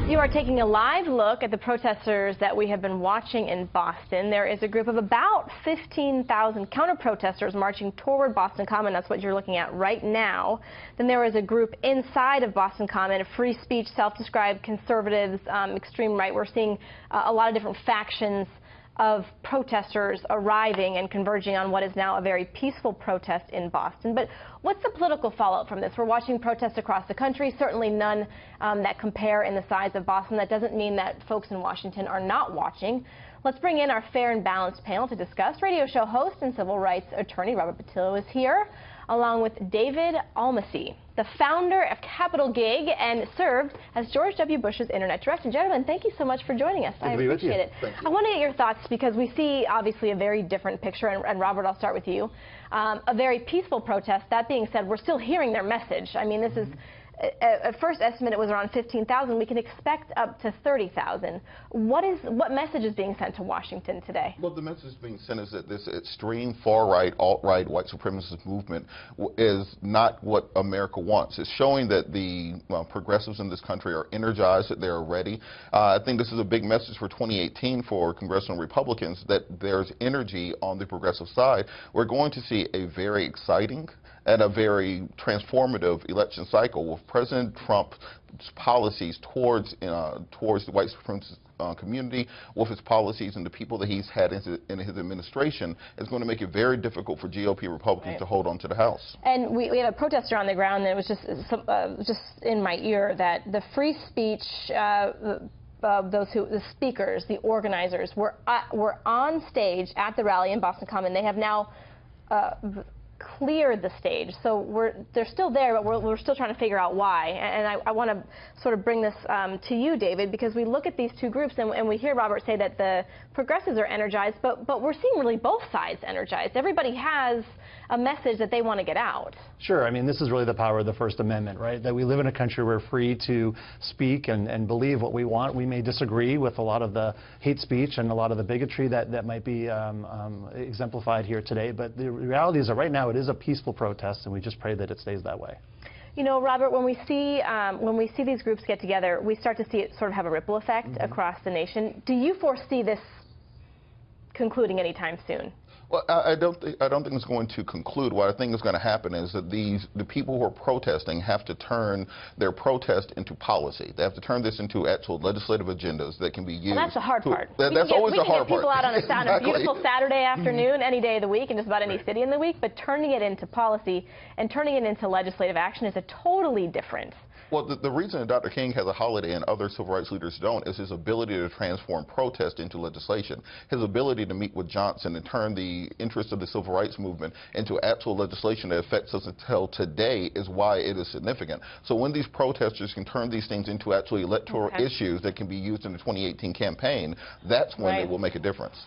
You are taking a live look at the protesters that we have been watching in Boston. There is a group of about 15,000 counter-protesters marching toward Boston Common. That's what you're looking at right now. Then there is a group inside of Boston Common, free speech, self-described conservatives, extreme right. We're seeing a lot of different factions of protesters arriving and converging on what is now a very peaceful protest in Boston. But what's the political fallout from this? We're watching protests across the country, certainly none that compare in the size of Boston. That doesn't mean that folks in Washington are not watching. Let's bring in our fair and balanced panel to discuss. Radio show host and civil rights attorney Robert Patillo is here, along with David Almasi, the founder of Capital Gig and served as George W. Bush's internet director. Gentlemen, thank you so much for joining us. I appreciate it. I want to get your thoughts because we see obviously a very different picture, and Robert, I'll start with you. A very peaceful protest. That being said, we're still hearing their message. I mean, this is at first estimate it was around 15,000. We can expect up to 30,000. What message is being sent to Washington today? Well, the message being sent is that this extreme far-right, alt-right, white supremacist movement is not what America wants. It's showing that the progressives in this country are energized, that they're ready. I think this is a big message for 2018 for congressional Republicans, that there's energy on the progressive side. We're going to see a very exciting and a very transformative election cycle with President Trump's policies towards the white supremacist community, with his policies and the people that he's had in his administration, is going to make it very difficult for GOP Republicans to hold on to the House. And we had a protester on the ground, and it was just in my ear that the free speech the speakers, the organizers, were on stage at the rally in Boston Common. They have now cleared the stage, so they're still there, but we're still trying to figure out why. And I want to sort of bring this to you, David, because we look at these two groups and we hear Robert say that the progressives are energized, but we're seeing really both sides energized. Everybody has a message that they want to get out. Sure. I mean, this is really the power of the First Amendment, right? That we live in a country where we're free to speak and believe what we want. We may disagree with a lot of the hate speech and a lot of the bigotry that might be exemplified here today, but the reality is that right now it is a peaceful protest, and we just pray that it stays that way. You know, Robert, when we see these groups get together, we start to see it sort of have a ripple effect across the nation. Do you foresee this concluding anytime soon? Well, I don't think it's going to conclude. What I think is going to happen is that the people who are protesting have to turn their protest into policy. They have to turn this into actual legislative agendas that can be used. Well, that's the hard part. That's always the hard part. We can get people out on a beautiful Saturday afternoon, any day of the week, and just about any city in the week, but turning it into policy and turning it into legislative action is a totally different. Well, the reason that Dr. King has a holiday and other civil rights leaders don't is his ability to transform protest into legislation. His ability to meet with Johnson and turn the interest of the civil rights movement into actual legislation that affects us until today is why it is significant. So when these protesters can turn these things into actually electoral issues that can be used in the 2018 campaign, that's when they will make a difference.